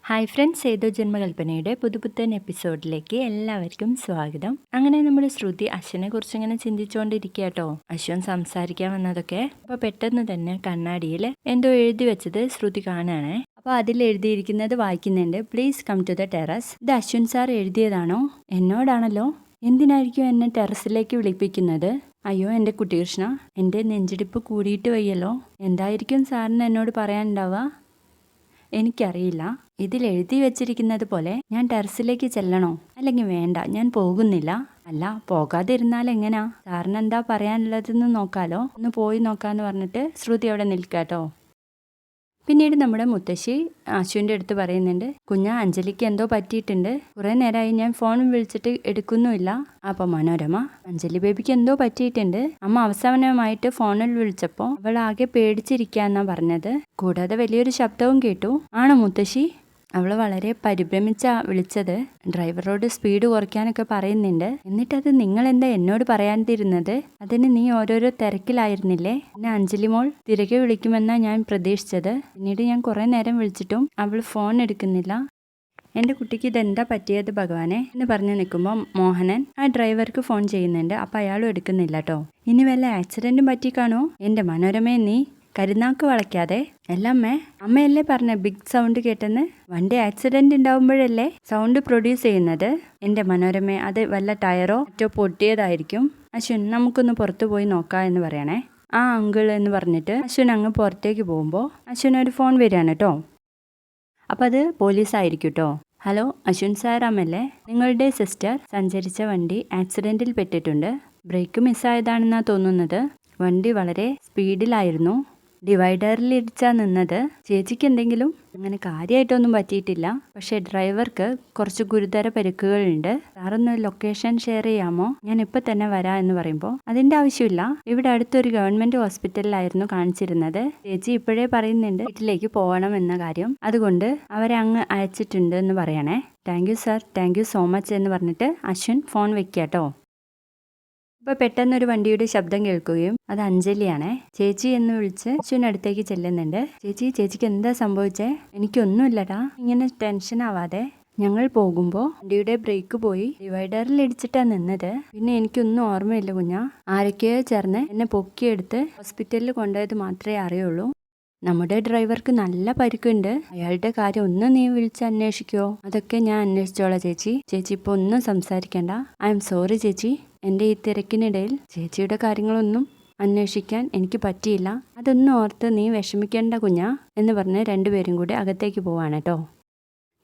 Hi friends, ഏതോ ജന്മകൽപ്പനയുടെ പുതുപുത്തൻ എപ്പിസോഡിലേക്ക് എല്ലാവർക്കും സ്വാഗതം. അങ്ങനെ നമ്മൾ ശ്രുതി അശ്വനെ കുറിച്ച് ഇങ്ങനെ ചിന്തിച്ചുകൊണ്ടിരിക്കുക കേട്ടോ. അശ്വൻ സംസാരിക്കാൻ വന്നതൊക്കെ അപ്പോൾ പെട്ടെന്ന് തന്നെ കണ്ണാടിയിൽ എന്തോ എഴുതി വെച്ചത് ശ്രുതി കാണുകയാണേ. അപ്പോൾ അതിൽ എഴുതിയിരിക്കുന്നത് വായിക്കുന്നുണ്ട്. Please come to the terrace. ഇത് അശ്വൻ സാർ എഴുതിയതാണോ? എന്നോടാണല്ലോ. എന്തിനായിരിക്കും എന്നെ ടെറസിലേക്ക് വിളിപ്പിക്കുന്നത്? അയ്യോ എൻ്റെ കുട്ടികൃഷ്ണ, എൻ്റെ നെഞ്ചിടിപ്പ് കൂടിയിട്ട് വയ്യല്ലോ. എന്തായിരിക്കും സാറിന് എന്നോട് പറയാനുണ്ടാവുക? എനിക്കറിയില്ല. ഇതിൽ എഴുതി വെച്ചിരിക്കുന്നത് പോലെ ഞാൻ ടെറസിലേക്ക് ചെല്ലണോ? അല്ലെങ്കിൽ വേണ്ട, ഞാൻ പോകുന്നില്ല. അല്ല, പോകാതിരുന്നാൽ എങ്ങനാ? സാറിന് എന്താ പറയാനുള്ളതെന്ന് നോക്കാലോ. ഒന്ന് പോയി നോക്കാന്ന് പറഞ്ഞിട്ട് ശ്രുതി അവിടെ നിൽക്കാട്ടോ. പിന്നീട് നമ്മുടെ മുത്തശ്ശി അശ്വിൻ്റെ അടുത്ത് പറയുന്നുണ്ട്, അഞ്ജലിക്ക് എന്തോ പറ്റിയിട്ടുണ്ട്. കുറേ നേരമായി ഞാൻ ഫോൺ വിളിച്ചിട്ട് എടുക്കുന്നുമില്ല. അപ്പോൾ മനോരമ, അഞ്ജലി ബേബിക്ക് എന്തോ പറ്റിയിട്ടുണ്ട്. അമ്മ അവസാനമായിട്ട് ഫോണിൽ വിളിച്ചപ്പോൾ അവൾ ആകെ പേടിച്ചിരിക്കാന്നാ പറഞ്ഞത്. കൂടാതെ വലിയൊരു ശബ്ദവും കേട്ടു. ആണോ മുത്തശ്ശി? അവൾ വളരെ പരിഭ്രമിച്ചാ വിളിച്ചത്. ഡ്രൈവറോട് സ്പീഡ് കുറയ്ക്കാനൊക്കെ പറയുന്നുണ്ട്. എന്നിട്ടത് നിങ്ങൾ എന്താ എന്നോട് പറയാതിരുന്നത്? അതിന് നീ ഓരോരോ തിരക്കിലായിരുന്നില്ലേ? എന്നെ അഞ്ജലി മോൾ തിരികെ വിളിക്കുമെന്നാ ഞാൻ പ്രതീക്ഷിച്ചത്. പിന്നീട് ഞാൻ കുറേ നേരം വിളിച്ചിട്ടും അവൾ ഫോൺ എടുക്കുന്നില്ല. എൻ്റെ കുട്ടിക്ക് ഇതെന്താ പറ്റിയത് ഭഗവാനെ എന്ന് പറഞ്ഞു നിൽക്കുമ്പോൾ മോഹനൻ ആ ഡ്രൈവർക്ക് ഫോൺ ചെയ്യുന്നുണ്ട്. അപ്പം അയാളും എടുക്കുന്നില്ല കേട്ടോ. ഇനി വല്ല ആക്സിഡൻറ്റും പറ്റി കാണോ? എൻ്റെ മനോരമയെ നീ കരുനാക്ക് വളയ്ക്കാതെ. അമ്മയല്ലേ പറഞ്ഞ ബിഗ് സൗണ്ട് കേട്ടെന്ന്? വണ്ടി ആക്സിഡന്റ് ഉണ്ടാവുമ്പോഴല്ലേ സൗണ്ട് പ്രൊഡ്യൂസ് ചെയ്യുന്നത്? എൻ്റെ മനോരമ, അത് വല്ല ടയറോ മറ്റോ പൊട്ടിയതായിരിക്കും. അശ്വിൻ, നമുക്കൊന്ന് പുറത്തു പോയി നോക്കാം എന്ന് പറയണേ. ആ അങ്കിൾ എന്ന് പറഞ്ഞിട്ട് അശ്വിൻ അങ്ങ് പുറത്തേക്ക് പോകുമ്പോൾ അശ്വിനൊരു ഫോൺ വരികയാണ് കേട്ടോ. അപ്പം അത് പോലീസായിരിക്കും കേട്ടോ. ഹലോ, അശ്വിൻ സാറാമല്ലേ? നിങ്ങളുടെ സിസ്റ്റർ സഞ്ചരിച്ച വണ്ടി ആക്സിഡന്റിൽ പെട്ടിട്ടുണ്ട്. ബ്രേക്ക് മിസ്സായതാണെന്നാണ് തോന്നുന്നത്. വണ്ടി വളരെ സ്പീഡിലായിരുന്നു. ഡിവൈഡറിൽ ഇടിച്ചാ നിന്നത്. ചേച്ചിക്ക് എന്തെങ്കിലും അങ്ങനെ കാര്യമായിട്ടൊന്നും പറ്റിയിട്ടില്ല. പക്ഷേ ഡ്രൈവർക്ക് കുറച്ച് ഗുരുതര പരിക്കുകളുണ്ട്. സാറൊന്ന് ലൊക്കേഷൻ ഷെയർ ചെയ്യാമോ? ഞാൻ ഇപ്പം തന്നെ വരാം എന്ന് പറയുമ്പോൾ അതിൻ്റെ ആവശ്യമില്ല. ഇവിടെ അടുത്തൊരു ഗവൺമെൻറ് ഹോസ്പിറ്റലിലായിരുന്നു കാണിച്ചിരുന്നത്. ചേച്ചി ഇപ്പോഴേ പറയുന്നുണ്ട് വീട്ടിലേക്ക് പോകണം എന്ന കാര്യം. അതുകൊണ്ട് അവരെ അങ്ങ് അയച്ചിട്ടുണ്ട് എന്ന് പറയണേ. Thank you sir, thank you so much എന്ന് പറഞ്ഞിട്ട് അശ്വിൻ ഫോൺ വെക്കുക കേട്ടോ. അപ്പോൾ പെട്ടെന്നൊരു വണ്ടിയുടെ ശബ്ദം കേൾക്കുകയും അത് അഞ്ജലിയാണേ. ചേച്ചി എന്ന് വിളിച്ച് അശ്വിനടുത്തേക്ക് ചെല്ലുന്നുണ്ട്. ചേച്ചിക്ക് എന്താ സംഭവിച്ചേ? എനിക്കൊന്നുമില്ലടാ. ഇങ്ങനെ ടെൻഷൻ ആവാതെ. ഞങ്ങൾ പോകുമ്പോൾ വണ്ടിയുടെ ബ്രേക്ക് പോയി ഡിവൈഡറിൽ ഇടിച്ചിട്ടാ നിന്നത്. പിന്നെ എനിക്കൊന്നും ഓർമ്മയില്ല ആരൊക്കെയോ ചേർന്ന് എന്നെ പൊക്കിയെടുത്ത് ഹോസ്പിറ്റലിൽ കൊണ്ടുപോയത് മാത്രമേ അറിയുള്ളൂ. നമ്മുടെ ഡ്രൈവർക്ക് നല്ല പരിക്കുണ്ട്. അയാളുടെ കാര്യം ഒന്ന് നീ വിളിച്ച് അന്വേഷിക്കുമോ? അതൊക്കെ ഞാൻ അന്വേഷിച്ചോളാം ചേച്ചി. ഇപ്പോൾ ഒന്നും സംസാരിക്കണ്ട. ഐ എം സോറി ചേച്ചി. എൻ്റെ ഈ തിരക്കിനിടയിൽ ചേച്ചിയുടെ കാര്യങ്ങളൊന്നും അന്വേഷിക്കാൻ എനിക്ക് പറ്റിയില്ല. അതൊന്നും ഓർത്ത് നീ വിഷമിക്കേണ്ട എന്ന് പറഞ്ഞ് രണ്ടുപേരും കൂടി അകത്തേക്ക് പോവാണ് കേട്ടോ.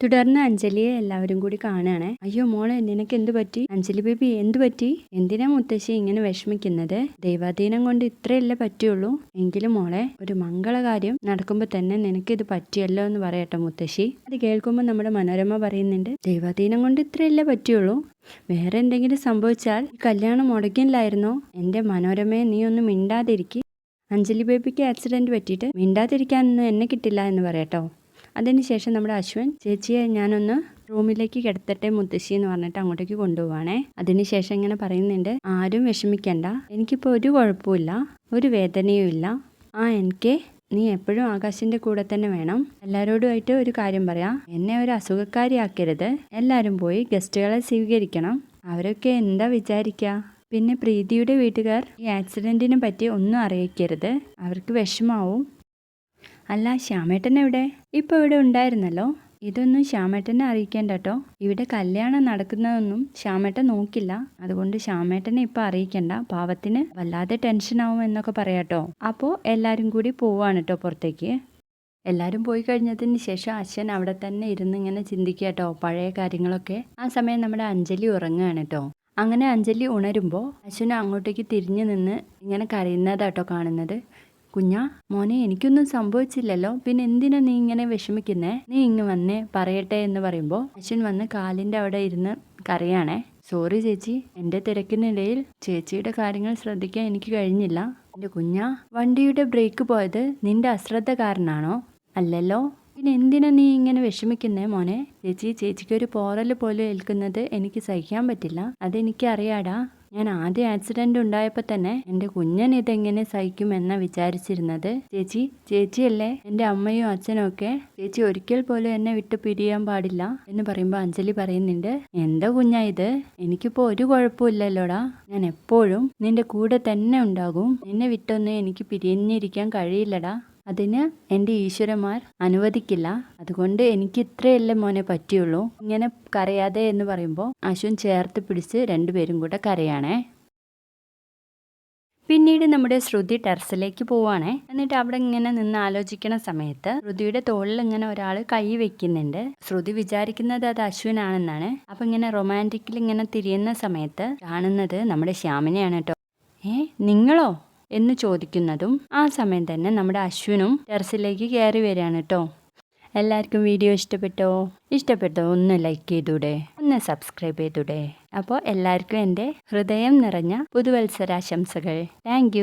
തുടർന്ന് അഞ്ജലിയെ എല്ലാവരും കൂടി കാണുകയാണേ. അയ്യോ മോളെ, നിനക്ക് എന്തു പറ്റി? അഞ്ജലി ബേബി, എന്തു പറ്റി? എന്തിനാ മുത്തശ്ശി ഇങ്ങനെ വിഷമിക്കുന്നത്? ദൈവാധീനം കൊണ്ട് ഇത്രയല്ലേ പറ്റുള്ളൂ. എങ്കിലും മോളെ, ഒരു മംഗളകാര്യം നടക്കുമ്പോൾ തന്നെ നിനക്കിത് പറ്റിയല്ലോ എന്ന് പറയട്ടെ മുത്തശ്ശി. അത് കേൾക്കുമ്പോൾ നമ്മുടെ മനോരമ പറയുന്നുണ്ട്, ദൈവാധീനം കൊണ്ട് ഇത്രയല്ലേ പറ്റുള്ളൂ. വേറെ എന്തെങ്കിലും സംഭവിച്ചാൽ ഈ കല്യാണം മുടങ്ങില്ലായിരുന്നോ? എൻ്റെ മനോരമയെ നീ ഒന്നും മിണ്ടാതിരിക്കുക. അഞ്ജലി ബേബിക്ക് ആക്സിഡന്റ് പറ്റിയിട്ട് മിണ്ടാതിരിക്കാനൊന്നും എന്നെ കിട്ടില്ല എന്ന് പറയട്ടോ. അതിനുശേഷം നമ്മുടെ അശ്വൻ, ചേച്ചിയെ ഞാനൊന്ന് റൂമിലേക്ക് കിടത്തട്ടെ മുത്തശ്ശി എന്ന് പറഞ്ഞിട്ട് അങ്ങോട്ടേക്ക് കൊണ്ടുപോവാണേ. അതിനുശേഷം ഇങ്ങനെ പറയുന്നുണ്ട്, ആരും വിഷമിക്കണ്ട, എനിക്കിപ്പോൾ ഒരു കുഴപ്പമില്ല, ഒരു വേദനയും ഇല്ല. എനിക്ക് നീ എപ്പോഴും ആകാശിൻ്റെ കൂടെ തന്നെ വേണം. എല്ലാവരോടുമായിട്ട് ഒരു കാര്യം പറയാം, എന്നെ ഒരു അസുഖക്കാരിയാക്കരുത്. എല്ലാവരും പോയി ഗസ്റ്റുകളെ സ്വീകരിക്കണം. അവരൊക്കെ എന്താ വിചാരിക്കുക? പിന്നെ പ്രീതിയുടെ വീട്ടുകാർ ഈ ആക്സിഡൻറ്റിനെ പറ്റി ഒന്നും അറിയിക്കരുത്, അവർക്ക് വിഷമാവും. അല്ല, ശ്യാമേട്ടൻ എവിടെ? ഇപ്പോൾ ഇവിടെ ഉണ്ടായിരുന്നല്ലോ. ഇതൊന്നും ശ്യാമേട്ടനെ അറിയിക്കേണ്ട കേട്ടോ. ഇവിടെ കല്യാണം നടക്കുന്നതൊന്നും ശ്യാമേട്ടൻ നോക്കില്ല. അതുകൊണ്ട് ശ്യാമേട്ടനെ ഇപ്പോൾ അറിയിക്കേണ്ട. പാവത്തിന് വല്ലാതെ ടെൻഷനാവും എന്നൊക്കെ പറയാട്ടോ. അപ്പോൾ എല്ലാവരും കൂടി പോവാണ് കേട്ടോ പുറത്തേക്ക്. എല്ലാവരും പോയി കഴിഞ്ഞതിന് ശേഷം അശ്വൻ അവിടെ തന്നെ ഇരുന്ന് ഇങ്ങനെ ചിന്തിക്കുക കേട്ടോ, പഴയ കാര്യങ്ങളൊക്കെ. ആ സമയം നമ്മുടെ അഞ്ജലി ഉറങ്ങുകയാണ് കേട്ടോ. അങ്ങനെ അഞ്ജലി ഉണരുമ്പോൾ അശ്വൻ അങ്ങോട്ടേക്ക് തിരിഞ്ഞു നിന്ന് ഇങ്ങനെ കരയുന്നതാട്ടോ കാണുന്നത്. മോനെ, എനിക്കൊന്നും സംഭവിച്ചില്ലല്ലോ, പിന്നെ എന്തിനാ നീ ഇങ്ങനെ വിഷമിക്കുന്നേ? നീ ഇങ്ങ് വന്നേ പറയട്ടെ എന്ന് പറയുമ്പോൾ അശ്വിൻ വന്ന് കാലിൻ്റെ അവിടെ ഇരുന്ന് കരയാണേ. സോറി ചേച്ചി, എൻ്റെ തിരക്കിനിടയിൽ ചേച്ചിയുടെ കാര്യങ്ങൾ ശ്രദ്ധിക്കാൻ എനിക്ക് കഴിഞ്ഞില്ല. എൻ്റെ വണ്ടിയുടെ ബ്രേക്ക് പോയത് നിന്റെ അശ്രദ്ധ കാരണമാണോ? അല്ലല്ലോ. പിന്നെ എന്തിനാ നീ ഇങ്ങനെ വിഷമിക്കുന്നേ മോനെ? ചേച്ചിക്കൊരു പോറൽ പോലും ഏൽക്കുന്നത് എനിക്ക് സഹിക്കാൻ പറ്റില്ല. അതെനിക്ക് അറിയാടാ. ഞാൻ ആദ്യം ആക്സിഡന്റ് ഉണ്ടായപ്പോൾ തന്നെ എൻ്റെ കുഞ്ഞൻ ഇതെങ്ങനെ സഹിക്കുമെന്നാ വിചാരിച്ചിരുന്നത്. ചേച്ചിയല്ലേ എൻ്റെ അമ്മയും അച്ഛനും ഒക്കെ. ചേച്ചി ഒരിക്കൽ പോലും എന്നെ വിട്ട് പിരിയാൻ പാടില്ല എന്ന് പറയുമ്പോൾ അഞ്ജലി പറയുന്നുണ്ട്, എന്താ കുഞ്ഞാ ഇത്, എനിക്കിപ്പോൾ ഒരു കുഴപ്പമില്ലല്ലോടാ, ഞാൻ എപ്പോഴും നിന്റെ കൂടെ തന്നെ ഉണ്ടാകും, നിന്നെ വിട്ടൊന്നും എനിക്ക് പിരിഞ്ഞിരിക്കാൻ കഴിയില്ലടാ, അതിന് എൻ്റെ ഈശ്വരന്മാർ അനുവദിക്കില്ല, അതുകൊണ്ട് എനിക്ക് ഇത്രയല്ലേ മോനെ പറ്റിയുള്ളൂ. ഇങ്ങനെ കരയാതെ എന്ന് പറയുമ്പോൾ അശ്വിൻ ചേർത്ത് പിടിച്ച് രണ്ടുപേരും കൂടെ കരയാണേ. പിന്നീട് നമ്മുടെ ശ്രുതി ടെറസിലേക്ക് പോവാണേ. എന്നിട്ട് അവിടെ ഇങ്ങനെ നിന്ന് ആലോചിക്കണ സമയത്ത് ശ്രുതിയുടെ തോളിൽ ഇങ്ങനെ ഒരാൾ കൈ വെക്കുന്നുണ്ട്. ശ്രുതി വിചാരിക്കുന്നത് അത് അശ്വിനാണെന്നാണ്. അപ്പൊ ഇങ്ങനെ റൊമാൻറ്റിക്കിൽ ഇങ്ങനെ തിരിയുന്ന സമയത്ത് കാണുന്നത് നമ്മുടെ ശ്യാമിനെയാണ് കേട്ടോ. നിങ്ങളോ എന്ന് ചോദിക്കുന്നതും ആ സമയം തന്നെ നമ്മുടെ അശ്വിനും ടെറസിലേക്ക് കയറി വരികയാണ് കേട്ടോ. എല്ലാവർക്കും വീഡിയോ ഇഷ്ടപ്പെട്ടോ ഒന്ന് ലൈക്ക് ചെയ്തൂടെ, ഒന്ന് സബ്സ്ക്രൈബ് ചെയ്തൂടെ. അപ്പോൾ എല്ലാവർക്കും എൻ്റെ ഹൃദയം നിറഞ്ഞ പുതുവത്സരാശംസകൾ. താങ്ക്